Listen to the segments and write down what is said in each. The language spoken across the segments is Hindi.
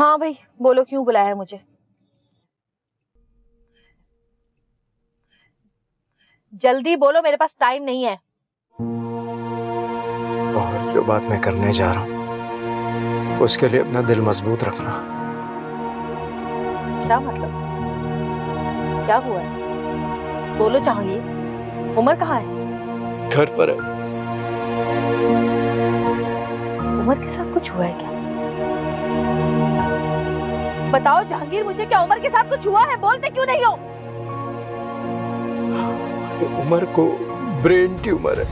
हाँ भाई बोलो, क्यों बुलाया है मुझे? जल्दी बोलो, मेरे पास टाइम नहीं है। और जो बात मैं करने जा रहा हूँ उसके लिए अपना दिल मजबूत रखना। क्या मतलब? क्या हुआ है? बोलो जहांगीर, उमर कहाँ है? घर पर है। उमर के साथ कुछ हुआ है क्या? बताओ जहांगीर मुझे, क्या उमर के साथ कुछ हुआ है? बोलते क्यों नहीं हो? उमर को ब्रेन ट्यूमर है।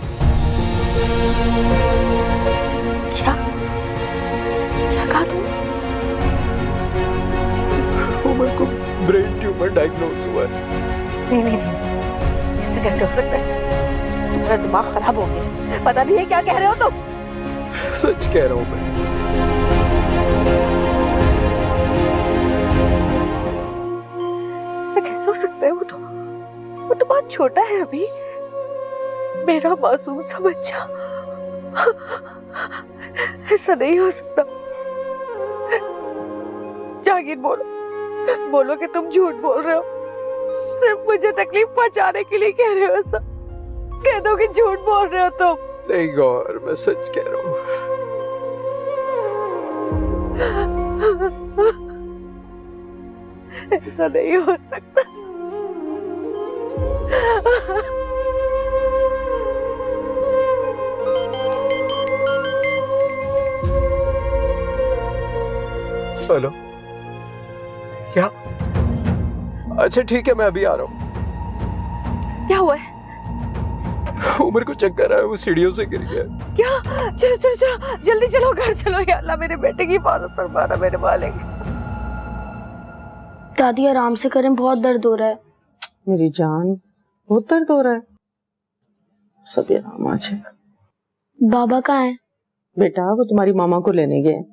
क्या क्या कहा तुमने? उमर को ब्रेन ट्यूमर डायग्नोज हुआ है। नहीं नहीं नहीं, ऐसे कैसे हो सकता है? तुम्हारा दिमाग खराब हो गया, पता नहीं है क्या कह रहे हो तुम। सच कह रहा हूं मैं। ऐसे कैसे हो सकता है? वो तो बहुत छोटा है अभी, मेरा मासूम सा बच्चा। ऐसा नहीं हो सकता। जहांगीर बोलो कि तुम झूठ बोल रहे हो, सिर्फ मुझे तकलीफ पहुंचाने के लिए कह रहे हो। ऐसा कह दो कि झूठ बोल रहे हो तुम। नहीं गौर, मैं सच कह रहा हूँ। ऐसा नहीं हो सकता। हेलो, क्या? अच्छा ठीक है, मैं अभी आ रहा हूँ। क्या हुआ है? उमर को चक्कर आया, वो सीढ़ियों से गिर गया। क्या? चलो चलो चलो, जल्दी चलो घर चलो। या अल्लाह मेरे बेटे की हिफाजत फरमाना मेरे मालिक। दादी आराम से करें, बहुत दर्द हो रहा है। मेरी जान, बहुत दर्द हो रहा है। सब आराम आ जाएगा। बाबा कहाँ है? बेटा वो तुम्हारी मामा को लेने गए।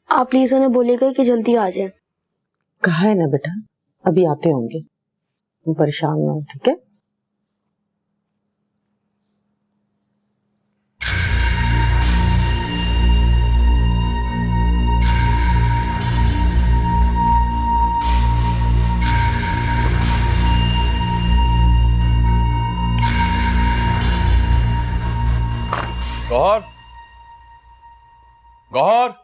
आप प्लीज उन्हें बोलिएगा कि जल्दी आ जाए। कहा है ना बेटा, अभी आते होंगे, तुम परेशान ना हो, ठीक है? गौहर, गौहर,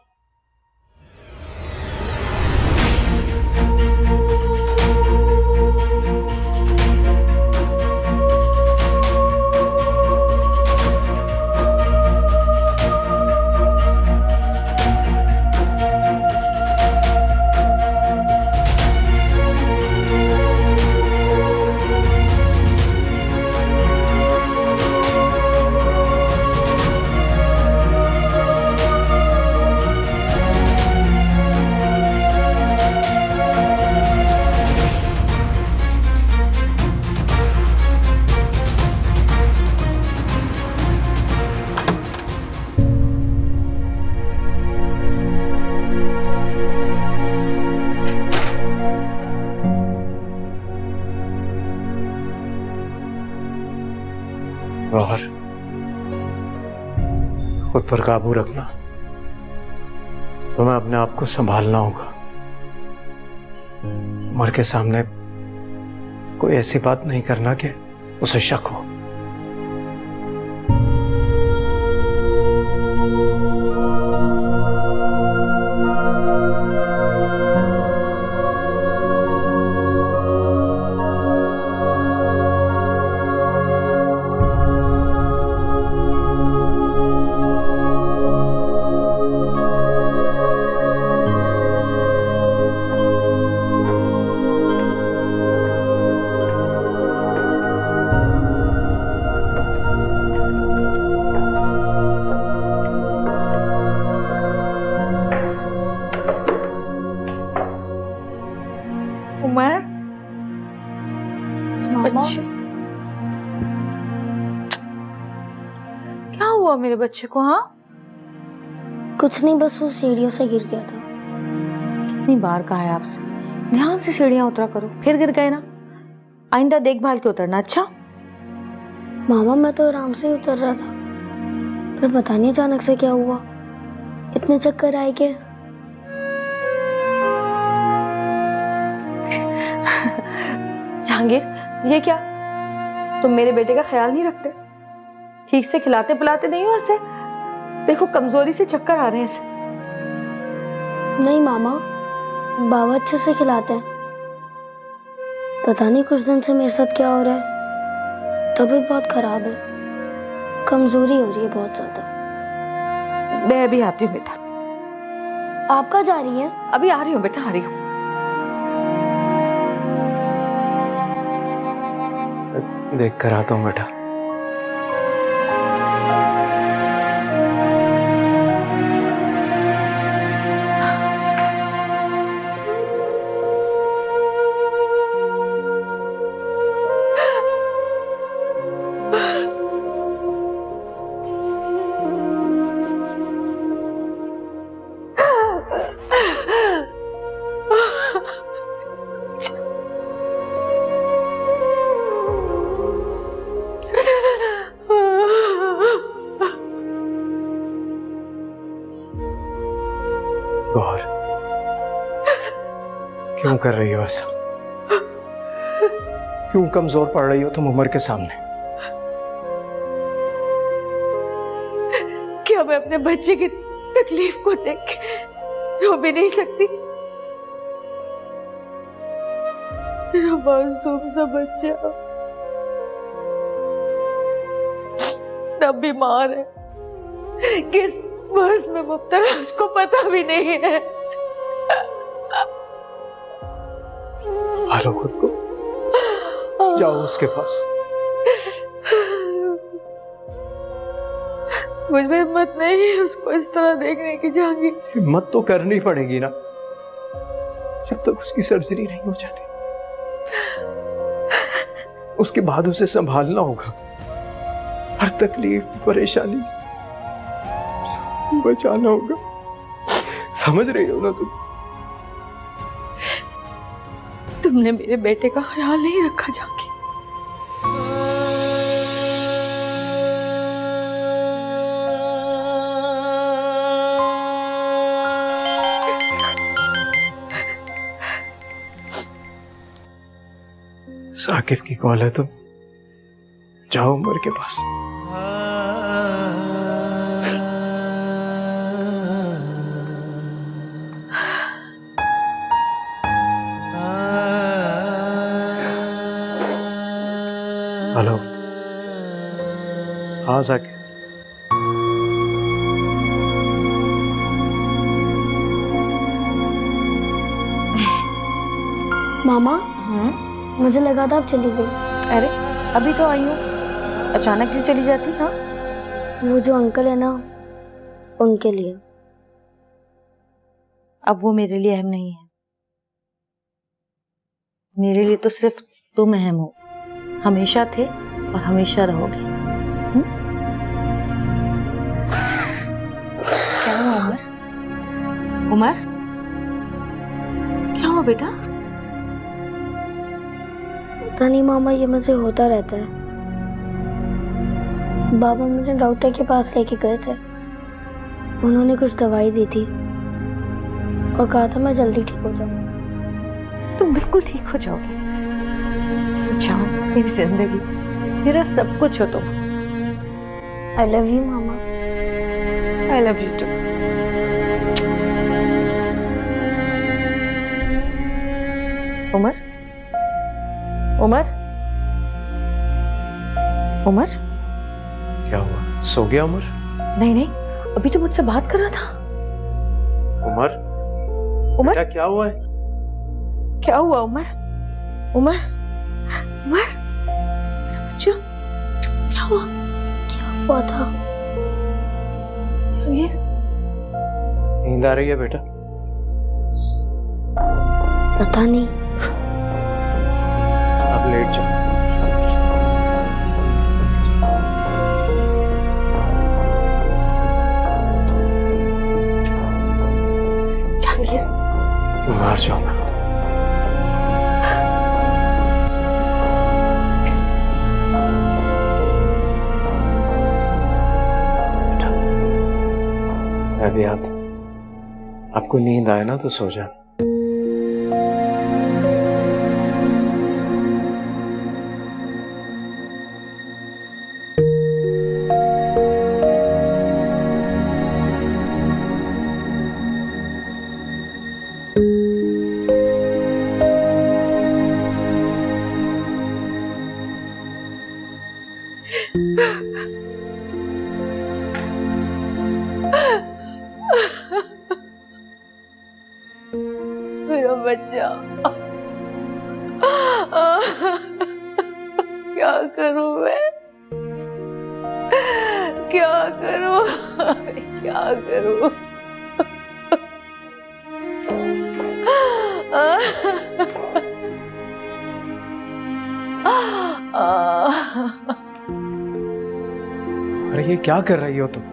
गौहर, खुद पर काबू रखना। तुम्हें अपने आप को संभालना होगा। उमर के सामने कोई ऐसी बात नहीं करना कि उसे शक हो। उमर, बच्चे, क्या हुआ मेरे बच्चे को? हाँ कुछ नहीं, बस वो सीढ़ियों से गिर गया था। कितनी बार कहा है आपसे, ध्यान से सीढ़ियां उतरा करो। फिर गिर गए ना, आइंदा देखभाल के उतरना। अच्छा मामा मैं तो आराम से ही उतर रहा था, पर पता नहीं अचानक से क्या हुआ, इतने चक्कर आए कि जहांगीर, ये क्या? तुम मेरे बेटे का ख्याल नहीं रखते? ठीक से खिलाते पिलाते नहीं हो इसे? देखो कमजोरी से चक्कर आ रहे हैं इसे। नहीं मामा, बाबा अच्छे से खिलाते हैं। पता नहीं कुछ दिन से मेरे साथ क्या हो रहा है, तबीयत बहुत खराब है, कमजोरी हो रही है बहुत ज्यादा। मैं अभी आती हूँ बेटा। आप कहाँ जा रही हैं? अभी आ रही हूँ बेटा, आ रही हूँ। देख कर आता हूँ बेटा। गौर, क्यों कर रही हो ऐसा? क्यों कमजोर पड़ रही हो तुम उमर के सामने? क्या मैं अपने बच्चे की तकलीफ को देख के रो भी नहीं सकती? मेरा मासूम सा बच्चा तब बीमार है, किस मर्ज में मुब्तला है उसको पता भी नहीं है। संभालो खुद को, जाओ उसके पास। मुझ में हिम्मत नहीं है उसको इस तरह देखने की। जहांगीर, हिम्मत तो करनी पड़ेगी ना, जब तक उसकी सर्जरी नहीं हो जाती। उसके बाद उसे संभालना होगा, हर तकलीफ परेशानी बचाना होगा। समझ रही हो ना तुम? तुमने मेरे बेटे का ख्याल नहीं रखा जहांगीर। साकिब की कॉल है, तुम जाओ उमर के पास। हेलो, हाँ साकिब। मामा, मुझे लगा था आप चली गई। अरे अभी तो आई हूँ, अचानक क्यों चली जाती? हाँ, वो जो अंकल है ना, उनके लिए। अब वो मेरे लिए अहम नहीं है। मेरे लिए तो सिर्फ तुम अहम हो, हमेशा थे और हमेशा रहोगे। क्या हुआ उमर? उमर, क्या हुआ बेटा? पता नहीं मामा, ये मुझे होता रहता है। बाबा मुझे डॉक्टर के पास लेके गए थे, उन्होंने कुछ दवाई दी थी और कहा था मैं जल्दी ठीक हो जाऊँ। तुम बिल्कुल ठीक हो जाओगे। मेरी जान, मेरी जिंदगी, मेरा सब कुछ हो तुम। I love you mama. I love you too. Umar, Umar, Umar, क्या हुआ? सो गया उमर? नहीं नहीं, अभी तो मुझसे बात कर रहा था। उमर, उमर, बेटा क्या हुआ है? क्या हुआ उमर? उमर, उमर, मेरा बच्चा, क्या हुआ? क्या हुआ था? ये नींद आ रही है बेटा? पता नहीं। आप लेट जाओ। जहांगीर, मार जाऊंगा। बेटा, मैं भी आता हूं। आपको नींद आए ना तो सो जाना। मेरा बच्चा, क्या करूं मैं, क्या करूं, क्या करूं। अरे ये क्या कर रही हो तुम?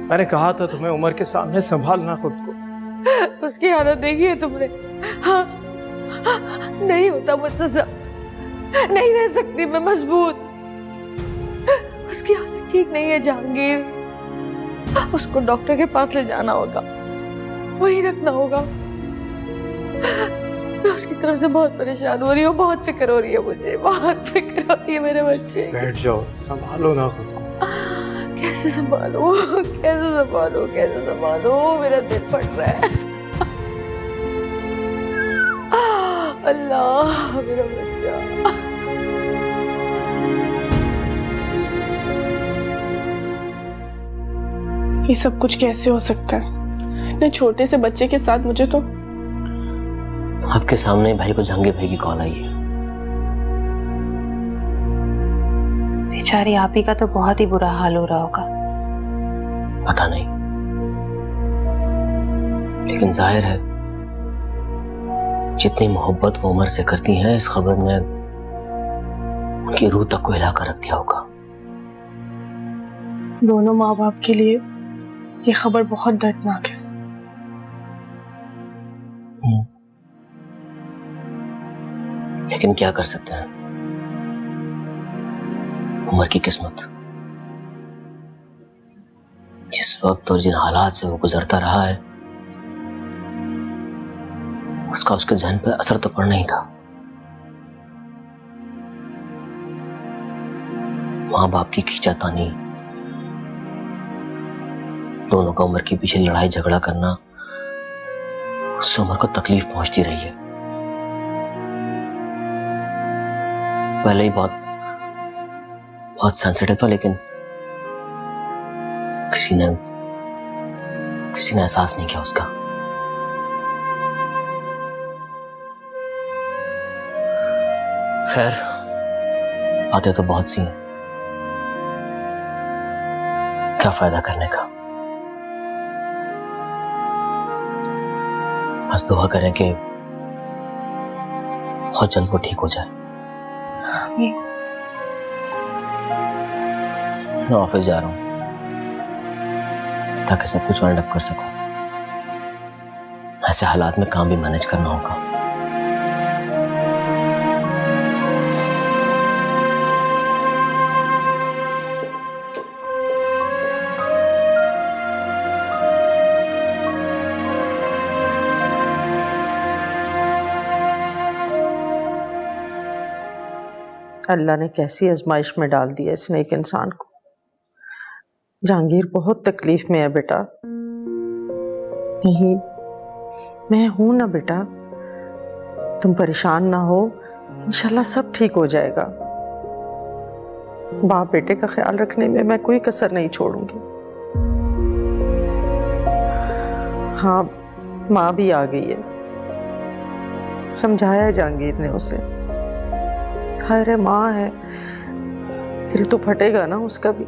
मैंने कहा था तुम्हें उमर के सामने संभालना खुद को। उसकी हालत देखी है तुमने? हाँ, नहीं होता मुझसे सब, नहीं रह सकती मैं मजबूत। उसकी हालत ठीक नहीं है जहांगीर, उसको डॉक्टर के पास ले जाना होगा, वहीं रखना होगा। मैं उसकी तरफ से बहुत परेशान हो रही हूँ, बहुत फिक्र हो रही है मुझे, बहुत फिक्र हो रही है मेरे बच्चे। बैठ जाओ, संभालो ना खुद को। कैसे संभालो, कैसे संभालो, कैसे संभालो, मेरा दिल फट रहा है। अल्लाह, मेरा बच्चा। ये सब कुछ कैसे हो सकता है? इतने छोटे से बच्चे के साथ मुझे तो। आपके सामने भाई को जहांगीर भाई की कॉल आई है। बेचारी आपी का तो बहुत ही बुरा हाल हो रहा होगा। पता नहीं, लेकिन जाहिर है जितनी मोहब्बत वो उमर से करती हैं, इस खबर ने उनकी रूह तक को हिला कर रख दिया होगा। दोनों माँ बाप के लिए ये खबर बहुत दर्दनाक है। लेकिन क्या कर सकते हैं, उमर की किस्मत। जिस वक्त और जिन हालात से वो गुजरता रहा है, उसका उसके जहन पर असर तो पड़ना ही था। माँ बाप की खींचातानी, दोनों का उमर के पीछे लड़ाई झगड़ा करना, उससे उमर को तकलीफ पहुंचती रही है। पहले ही बहुत सेंसिटिव था, लेकिन किसी ने एहसास नहीं किया उसका। खैर, बातें तो बहुत सी हैं, क्या फायदा करने का। बस दुआ करें कि बहुत जल्द वो ठीक हो जाए। मैं ऑफिस जा रहा हूं ताकि सब कुछ वाइंड अप कर सकूं। ऐसे हालात में काम भी मैनेज करना होगा। अल्लाह ने कैसी आजमाइश में डाल दिया इस नेक इंसान को। जहांगीर बहुत तकलीफ में है बेटा। नहीं, मैं हूं ना बेटा, तुम परेशान ना हो, इंशाल्लाह सब ठीक हो जाएगा। बाप बेटे का ख्याल रखने में मैं कोई कसर नहीं छोड़ूंगी। हाँ, माँ भी आ गई है, समझाया जहांगीर ने उसे। जाहिर है माँ है, दिल तो फटेगा ना उसका भी।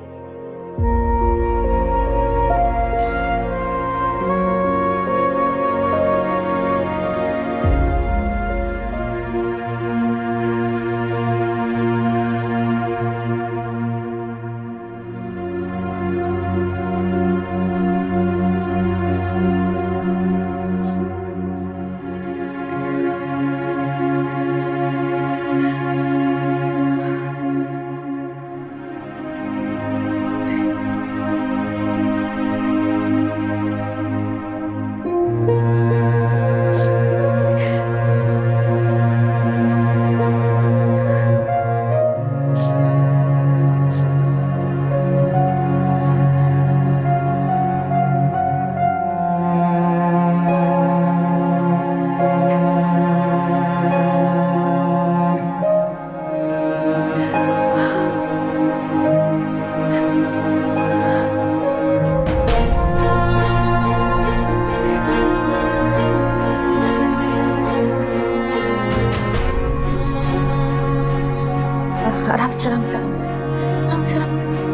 आराम से आराम से आराम से आराम से आराम से।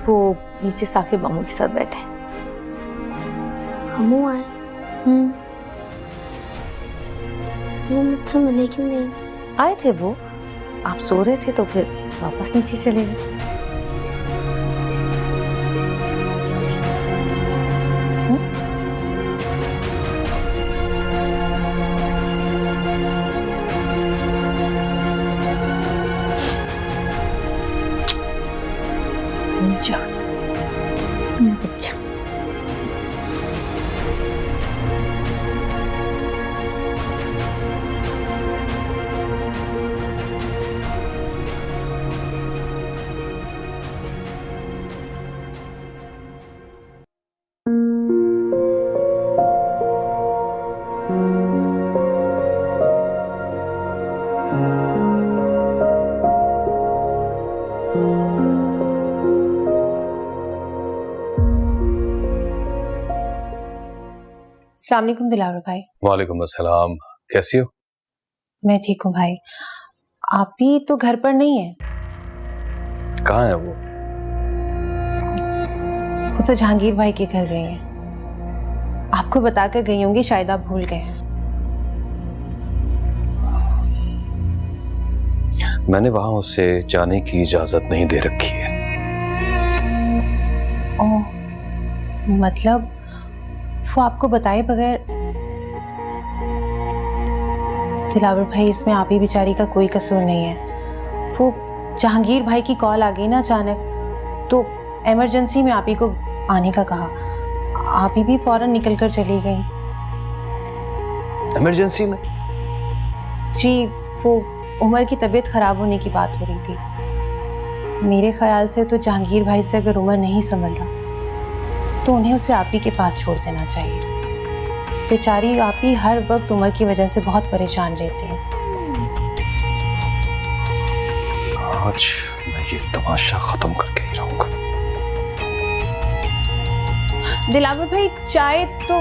वो नीचे साकिब मामू के साथ बैठे। हमू आए? वो मुझसे मिले क्यों नहीं? आए थे वो, आप सो रहे थे तो फिर वापस नीचे चले गए। जा मेरा बच्चा। अस्सलाम वालेकुम दिलावर भाई। वालेकुम अस्सलाम, कैसी हो? मैं ठीक हूँ भाई। आप ही तो घर पर नहीं है? कहाँ है वो? वो तो जहांगीर भाई के घर गए हैं। आपको बताकर गई होंगी, शायद आप भूल गए हैं। मैंने वहां उससे जाने की इजाजत नहीं दे रखी है। ओह, मतलब वो आपको बताए बगैर? दिलावर भाई, इसमें आप ही बेचारी का कोई कसूर नहीं है। वो जहांगीर भाई की कॉल आ गई ना अचानक, तो इमरजेंसी में आप ही को आने का कहा। आप ही भी फौरन निकल कर चली गई। इमरजेंसी में? जी, वो उमर की तबीयत खराब होने की बात हो रही थी। मेरे ख्याल से तो जहांगीर भाई से अगर उमर नहीं संभल रहा तो उन्हें उसे आप ही के पास छोड़ देना चाहिए। बेचारी आप ही हर वक्त उमर की वजह से बहुत परेशान रहती है। आज मैं ये तमाशा खत्म करके ही रहूंगा। दिलावर भाई, चाय तो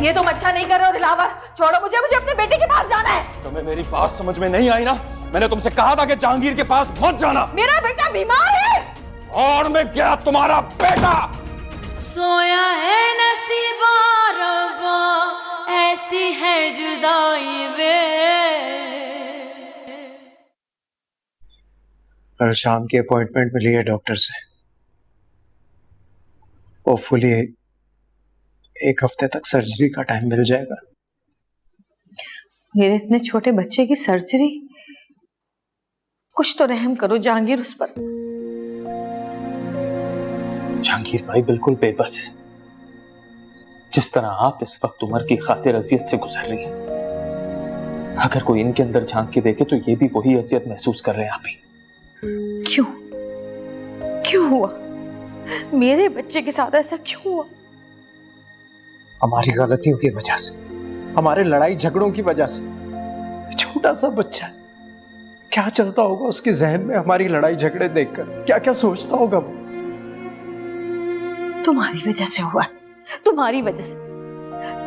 ये तुम अच्छा नहीं कर रहे हो दिलावर, छोड़ो मुझे, मुझे अपने बेटे के पास जाना है। तुम्हें मेरी बात समझ में नहीं आई ना? मैंने तुमसे कहा था कि जहांगीर के पास मत जाना। मेरा बेटा बीमार है। और मैं क्या तुम्हारा बेटा? सोया है नसीबा रब्बा, ऐसी है जुदाई वे। कल शाम की अपॉइंटमेंट मिली है डॉक्टर से। होपफुली एक हफ्ते तक सर्जरी का टाइम मिल जाएगा। मेरे इतने छोटे बच्चे की सर्जरी? कुछ तो रहम करो जहांगीर उस पर। जहांगीर भाई बिल्कुल बेबस है। जिस तरह आप इस वक्त उमर की खातिर अजियत से गुजर रही हैं, अगर कोई इनके अंदर झांक के देखे तो ये भी वही अजियत महसूस कर रहे हैं आप ही। क्यों? क्यों हुआ? मेरे बच्चे के साथ ऐसा क्यों हुआ? हमारी गलतियों की वजह से, हमारे लड़ाई झगड़ों की वजह से। छोटा सा बच्चा है, क्या चलता होगा उसके जहन में हमारी लड़ाई झगड़े देखकर? क्या क्या सोचता होगा वो? तुम्हारी वजह से हुआ, तुम्हारी वजह से।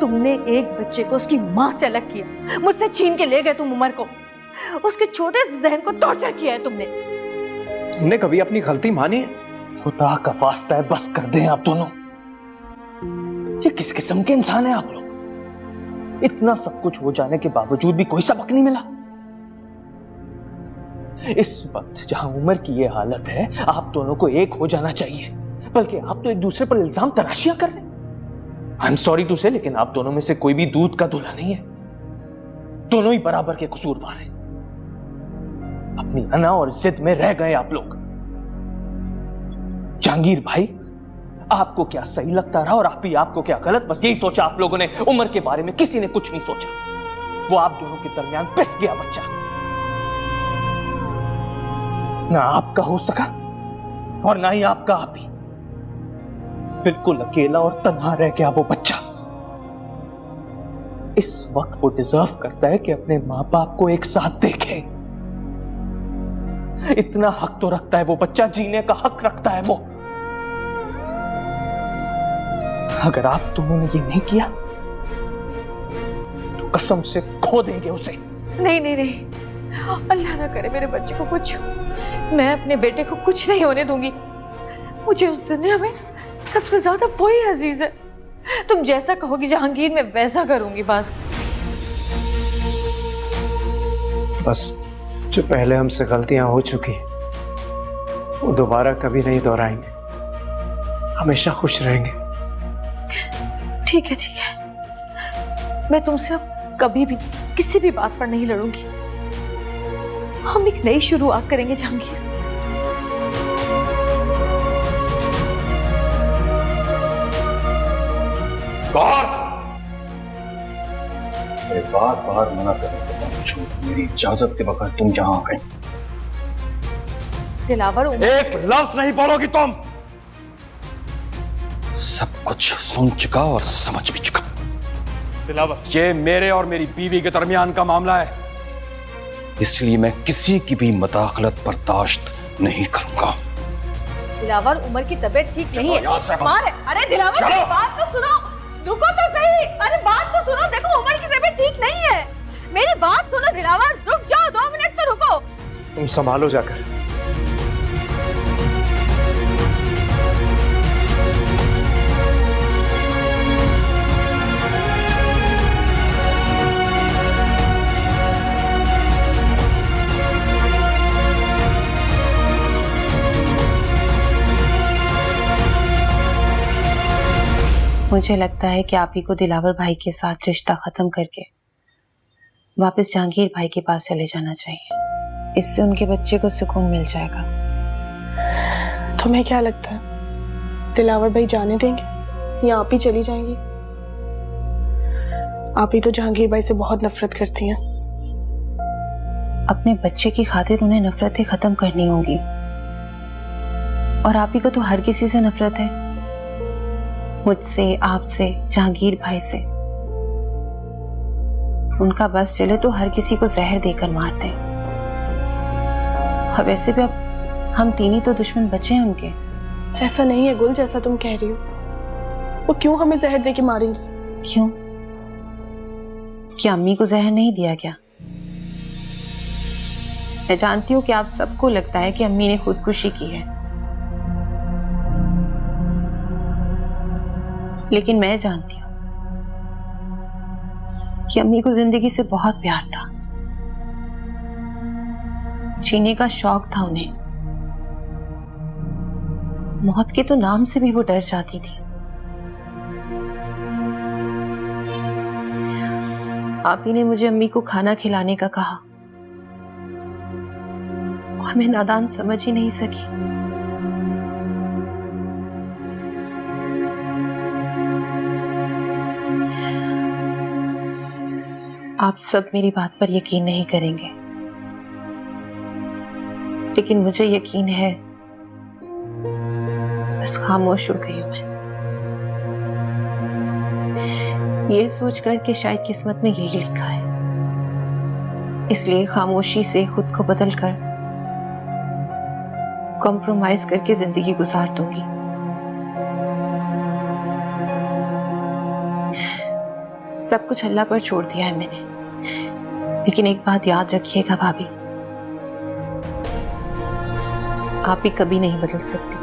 तुमने एक बच्चे को उसकी माँ से अलग किया, मुझसे छीन के ले गए तुम उमर को। उसके छोटे से जहन को टॉर्चर किया है तुमने। तुमने कभी अपनी गलती मानी है? खुदा का वास्ता है, बस कर दें आप दोनों। ये किस किस्म के इंसान है आप लोग? इतना सब कुछ हो जाने के बावजूद भी कोई सबक नहीं मिला। इस वक्त जहां उमर की ये हालत है, आप दोनों को एक हो जाना चाहिए, बल्कि आप तो एक दूसरे पर इल्जाम तराशियां कर रहे हैं। आई एम सॉरी टू से, लेकिन आप दोनों में से कोई भी दूध का दूल्हा नहीं है। दोनों ही बराबर के कसूरवार हैं। अपनी अना और जिद में रह गए आप लोग। जहांगीर भाई, आपको क्या सही लगता रहा और आप भी आपको क्या गलत, बस यही सोचा आप लोगों ने। उमर के बारे में किसी ने कुछ नहीं सोचा। वो आप दोनों के दरमियान पिस गया बच्चा। ना आपका हो सका और ना ही आपका आप ही। बिल्कुल अकेला और तन्हा रह गया वो बच्चा। इस वक्त वो डिजर्व करता है कि अपने मां बाप को एक साथ देखे। इतना हक तो रखता है वो बच्चा, जीने का हक रखता है वो। अगर आप दोनों ने ये नहीं किया तो कसम से खो देंगे उसे। नहीं नहीं नहीं, अल्लाह ना करे मेरे बच्चे को कुछ। मैं अपने बेटे को कुछ नहीं होने दूंगी। मुझे उस दुनिया में सबसे ज्यादा वही अजीज है। तुम जैसा कहोगी जहांगीर, मैं वैसा करूंगी। बस जो पहले हमसे गलतियां हो चुकी वो दोबारा कभी नहीं दोहराएंगे। हमेशा खुश रहेंगे। ठीक है ठीक है, मैं तुमसे अब कभी भी किसी भी बात पर नहीं लड़ूंगी। हम एक नई शुरुआत करेंगे जहांगीर। बार बार मना करने के बावजूद मेरी इजाजत के बगैर तुम यहाँ आ गई। दिलावर, एक लफ्ज नहीं बोलोगी तुम। सब कुछ सुन चुका और समझ भी चुका। दिलावर, ये मेरे और मेरी बीवी के दरमियान का मामला है, इसलिए मैं किसी की भी मदाखलत बर्दाश्त नहीं करूंगा। दिलावर, उमर की तबीयत ठीक नहीं है। अरे दिलावर, बात तो सुनो, रुको तो सही। अरे बात तो सुनो, देखो उमर की तबीयत ठीक नहीं है। मेरी बात सुनो दिलावर, रुक जाओ, 2 मिनट तो रुको। तुम संभालो जाकर। मुझे लगता है कि आप ही को दिलावर भाई के साथ रिश्ता खत्म करके वापस जहांगीर भाई के पास चले जाना चाहिए। इससे उनके बच्चे को सुकून मिल जाएगा। तुम्हें क्या लगता है दिलावर भाई जाने देंगे या आप ही चली जाएंगी? आप ही तो जहांगीर भाई से बहुत नफरत करती हैं। अपने बच्चे की खातिर उन्हें नफरतें खत्म करनी होंगी, और आप ही को तो हर किसी से नफरत है, मुझसे, आपसे, जहांगीर भाई से। उनका बस चले तो हर किसी को जहर देकर मारते। और वैसे भी अब हम 3 ही तो दुश्मन बचे हैं उनके। ऐसा नहीं है गुल जैसा तुम कह रही हो। वो क्यों हमें जहर देके मारेंगी? क्यों? क्या अम्मी को जहर नहीं दिया क्या? मैं जानती हूँ कि आप सबको लगता है कि अम्मी ने खुदकुशी की है, लेकिन मैं जानती हूं कि अम्मी को जिंदगी से बहुत प्यार था, जीने का शौक था उन्हें। मौत के तो नाम से भी वो डर जाती थी। आप ही ने मुझे अम्मी को खाना खिलाने का कहा और मैं नादान समझ ही नहीं सकी। आप सब मेरी बात पर यकीन नहीं करेंगे, लेकिन मुझे यकीन है। बस खामोश हो गई हूं मैं, ये सोचकर कि शायद किस्मत में यही लिखा है, इसलिए खामोशी से खुद को बदलकर कॉम्प्रोमाइज करके जिंदगी गुजार दूंगी। सब कुछ अल्लाह पर छोड़ दिया है मैंने, लेकिन एक बात याद रखिएगा भाभी, आप ही कभी नहीं बदल सकती।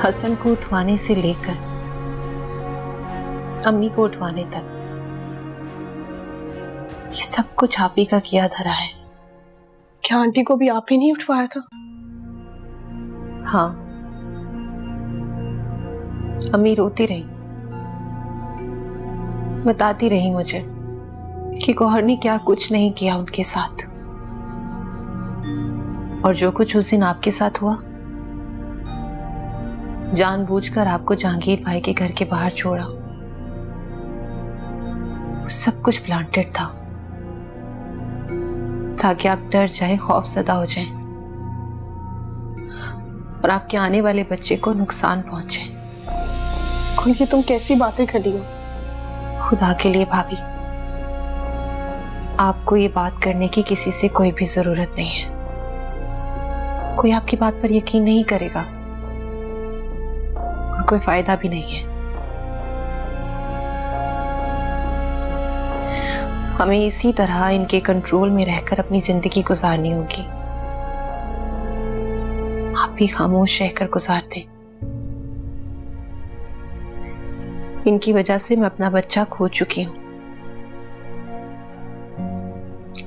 हसन को उठवाने से लेकर अम्मी को उठवाने तक ये सब कुछ आप ही का किया धरा है। क्या आंटी को भी आप ही नहीं उठवाया था? हाँ, अम्मी रोती रही, बताती रही मुझे कि गौहर ने क्या कुछ नहीं किया उनके साथ, और जो कुछ उस दिन आपके साथ हुआ, जानबूझकर आपको जहांगीर भाई के घर के बाहर छोड़ा, वो सब कुछ प्लांटेड था, ताकि आप डर जाएं, खौफजदा हो जाएं और आपके आने वाले बच्चे को नुकसान पहुंचे। ये तुम कैसी बातें कर रही हो? खुदा के लिए भाभी, आपको ये बात करने की किसी से कोई भी जरूरत नहीं है। कोई आपकी बात पर यकीन नहीं करेगा और कोई फायदा भी नहीं है। हमें इसी तरह इनके कंट्रोल में रहकर अपनी जिंदगी गुजारनी होगी। आप भी खामोश रहकर गुजार दें। इनकी वजह से मैं अपना बच्चा खो चुकी हूं,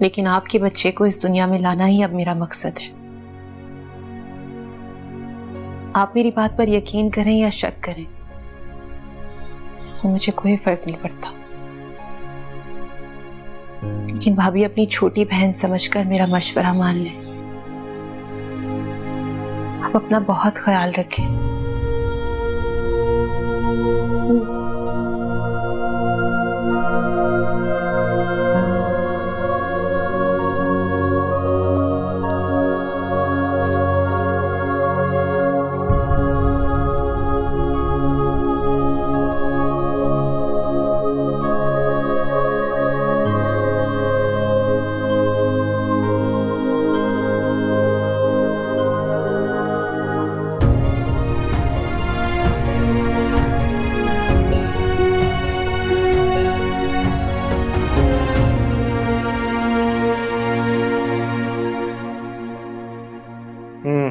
लेकिन आपके बच्चे को इस दुनिया में लाना ही अब मेरा मकसद है। आप मेरी बात पर यकीन करें या शक करें, इससे मुझे कोई फर्क नहीं पड़ता। लेकिन भाभी अपनी छोटी बहन समझकर मेरा मशवरा मान लें। आप अपना बहुत ख्याल रखें।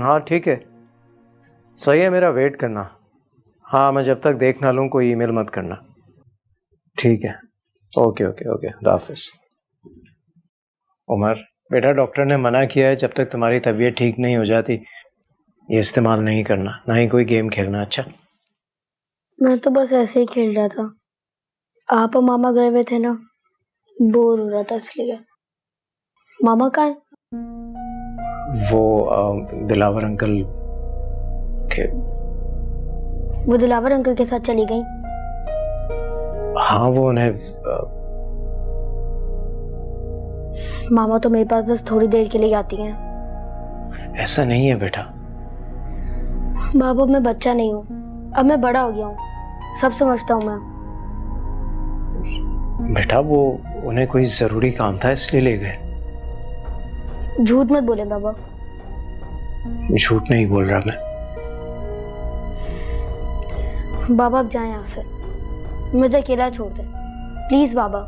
हाँ ठीक है, सही है, मेरा वेट करना। हाँ, मैं जब तक देख ना लूँ कोई ईमेल मत करना। ठीक है, ओके ओके ओके, खुदा हाफिज़। उमर बेटा, डॉक्टर ने मना किया है जब तक तुम्हारी तबीयत ठीक नहीं हो जाती ये इस्तेमाल नहीं करना, ना ही कोई गेम खेलना। अच्छा? मैं तो बस ऐसे ही खेल रहा था। आप और मामा गए हुए थे ना, बोर हो रहा था इसलिए। मामा कहाँ है? वो दिलावर अंकल के। वो दिलावर अंकल के साथ चली गई? हाँ, वो उन्हें मामा तो मेरे पास बस थोड़ी देर के लिए आती हैं। ऐसा नहीं है बेटा। बाबू, मैं बच्चा नहीं हूँ, अब मैं बड़ा हो गया हूँ, सब समझता हूँ मैं। बेटा, वो उन्हें कोई जरूरी काम था इसलिए ले गए। झूठ मत बोले बाबा। झूठ नहीं बोल रहा मैं। बाबा अब जाएं यहाँ से, मुझे अकेला छोड़ दे प्लीज बाबा।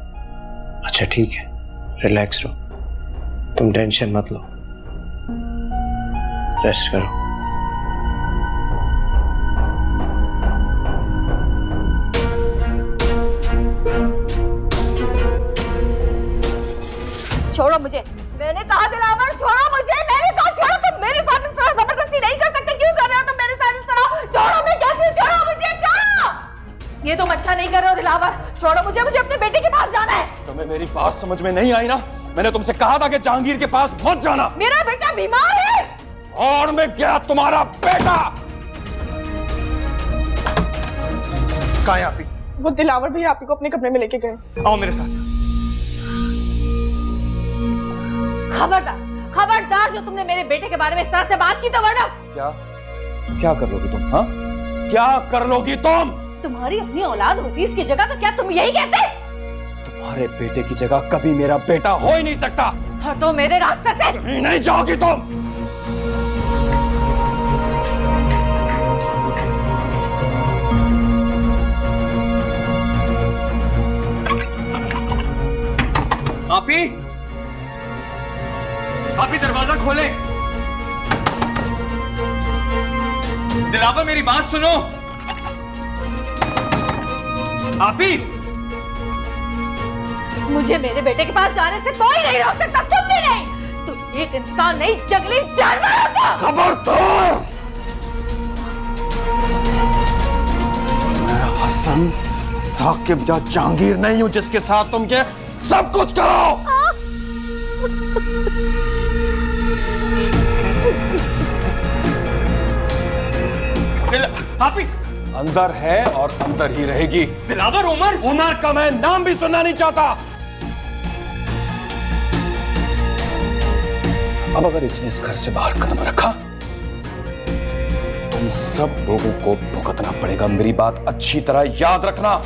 अच्छा ठीक है, रिलैक्स रहो, तुम टेंशन मत लो, रेस्ट करो। छोड़ो मुझे, मैंने कहा दिलावर, छोड़ो मुझे, मैंने कहा छोड़ो। तुम मेरे साथ इस तरह जबरदस्ती नहीं कर सकते, क्यों कर रहे हो तुम मेरे साथ इस तरह? छोड़ो, मैं कहती हूँ छोड़ो मुझे, छोड़ो। ये तुम अच्छा नहीं कर रहे हो दिलावर, छोड़ो मुझे, मुझे अपने बेटे के पास जाना है। तुम्हें मेरी बात समझ में नहीं आई ना? मैंने तुमसे कहा था कि जहांगीर के पास मत जाना। मेरा बेटा बीमार है। और मैं क्या तुम्हारा बेटा? कहाँ है आपी? वो दिलावर भैया आपी को अपने कमरे में लेके गए। आओ मेरे साथ। खबरदार, खबरदार, जो तुमने मेरे बेटे के बारे में इस तरह से बात की तो वरना। क्या कर लोगी तुम? हाँ, क्या कर लोगी तुम? तुम्हारी अपनी औलाद होती इसकी जगह तो क्या तुम यही कहते? तुम्हारे बेटे की जगह कभी मेरा बेटा हो ही नहीं सकता। हटो मेरे रास्ते से। नहीं जाओगी तुम। आपी, आपी दरवाजा खोले। दिलावर मेरी बात सुनो। आपी, मुझे मेरे बेटे के पास जाने से कोई नहीं रोक सकता, तुम भी नहीं। तुम एक इंसान नहीं, जंगली जानवर हो तुम। खबरदार! मैं हसन साकिब या जहांगीर नहीं हूं जिसके साथ तुम ये सब कुछ करो। आपी अंदर है और अंदर ही रहेगी। दिलावर, उमर। उमर का मैं नाम भी सुनना नहीं चाहता। अब अगर इसने इस घर से बाहर कदम रखा, तुम सब लोगों को भुगतना पड़ेगा। मेरी बात अच्छी तरह याद रखना।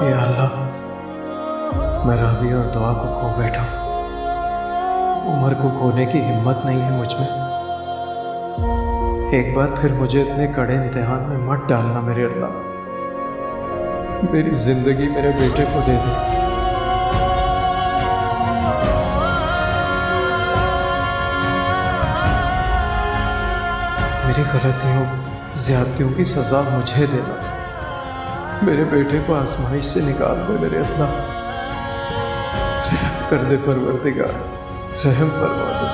या अल्लाह, मैं राबी और दुआ को खो बैठा हूं। उमर को खोने की हिम्मत नहीं है मुझ में। एक बार फिर मुझे इतने कड़े इम्तिहान में मत डालना मेरे अल्लाह। मेरी जिंदगी मेरे बेटे को दे दे। मेरी गलतियों, ज्यादतियों की सजा मुझे देना। मेरे बेटे को आजमाइश से निकाल दे मेरे अल्लाह। रहम कर दे परवरदिगार, रहम फरमा दे।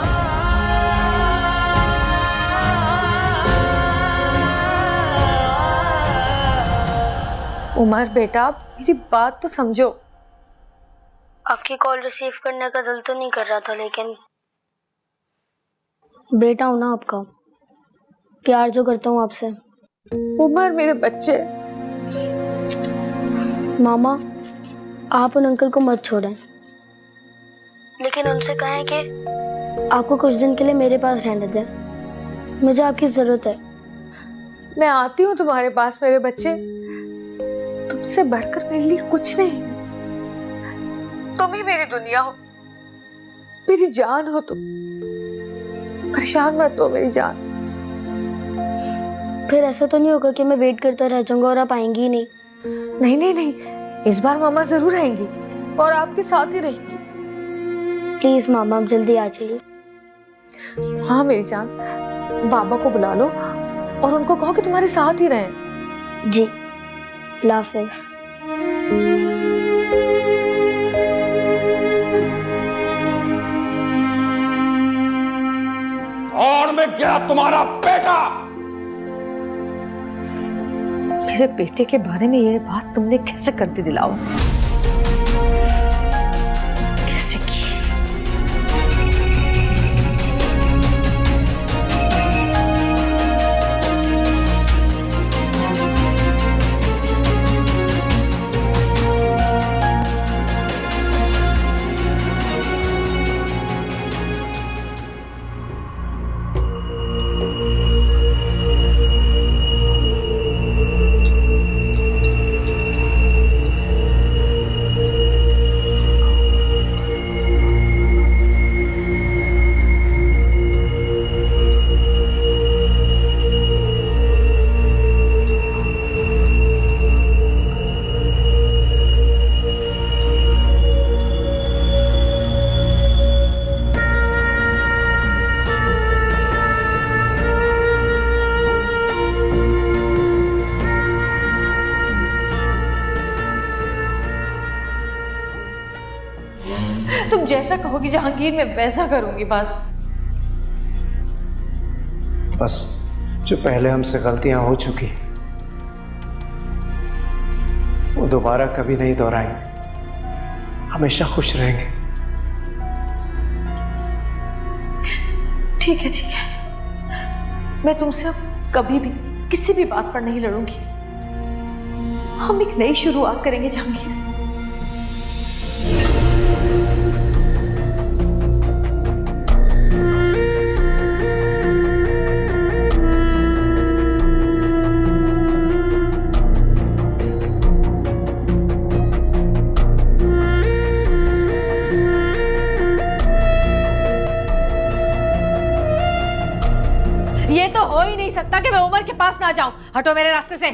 उमर बेटा, मेरी बात तो समझो। आपकी कॉल रिसीव करने का दिल तो नहीं कर रहा था, लेकिन बेटा हूं ना आपका, प्यार जो करता हूँ आपसे। उमर मेरे बच्चे। मामा, आप उन अंकल को मत छोड़ें, लेकिन उनसे कहें कि आपको कुछ दिन के लिए मेरे पास रहने दें। मुझे आपकी जरूरत है। मैं आती हूँ तुम्हारे पास मेरे बच्चे। तुमसे बढ़कर मेरे लिए कुछ नहीं। तुम ही मेरी दुनिया हो, मेरी जान हो तुम। परेशान मत हो मेरी जान। फिर ऐसा तो नहीं होगा कि मैं वेट करता रह जाऊंगा और आप आएंगी ही नहीं? नहीं नहीं नहीं, इस बार मामा जरूर आएंगी और आपके साथ ही रहेंगी। प्लीज मामा, आप जल्दी आ जाइए। हाँ मेरी जान, बाबा को बुला लो और उनको कहो कि तुम्हारे साथ ही रहें। जी, अल्लाह हाफिज़। और मैं क्या तुम्हारा बेटा? मेरे बेटे के बारे में ये बात तुमने कैसे कर दी दिलाओ? कैसे की? तुम जैसा कहोगी जहांगीर, मैं वैसा करूंगी। बस जो पहले हमसे गलतियां हो चुकी वो दोबारा कभी नहीं दोहराएंगे। हमेशा खुश रहेंगे। ठीक है, ठीक है। मैं तुमसे अब कभी भी किसी भी बात पर नहीं लड़ूंगी। हम एक नई शुरुआत करेंगे जहांगीर। हो ही नहीं सकता कि मैं उमर के पास ना जाऊं। हटो मेरे रास्ते से।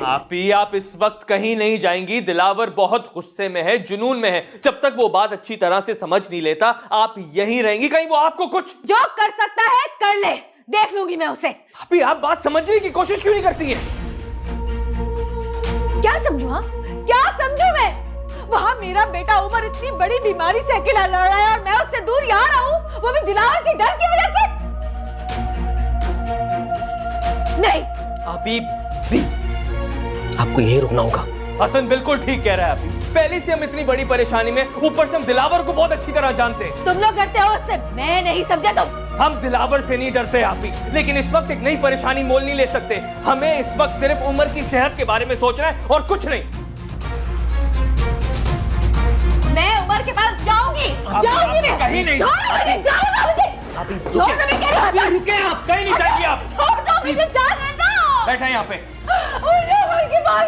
आप इस वक्त कहीं नहीं जाएंगी। दिलावर बहुत गुस्से में है, जुनून में है। जब तक वो बात अच्छी तरह से समझ नहीं लेता आप यहीं रहेंगी। कहीं वो आपको कुछ जो कर सकता है कर ले, देख लूंगी मैं उसे। अभी आप बात समझने की कोशिश क्यों नहीं करती हैं? क्या समझू? हाँ क्या समझू मैं? वहां मेरा बेटा उमर इतनी बड़ी बीमारी से अकेला लड़ रहा है और मैं उससे दूर यहाँ रहूं, वो भी दिलावर के डर की वजह से। नहीं अभी प्लीज, आपको यही रुकना होगा। हसन बिल्कुल ठीक कह रहा है। अभी पहले से हम इतनी बड़ी परेशानी में, ऊपर से हम दिलावर को बहुत अच्छी तरह जानते हैं। तुम लोग डरते हो उससे, मैं नहीं समझा तुम। हम दिलावर से नहीं डरते आप ही, लेकिन इस वक्त एक नई परेशानी मोल नहीं ले सकते। हमें इस वक्त सिर्फ उमर की सेहत के बारे में सोचना है और कुछ नहीं। मैं उमर के पास जाऊंगी, जाऊंगी मैं। कहीं नहीं। छोड़ो मुझे, जाऊंगा मुझे। छोड़ दो, मैं कह रही हूं। रुके आप, कहीं नहीं जाएंगी आप। छोड़ दो मुझे, जाने दो। बैठे यहाँ पे। उमर के पास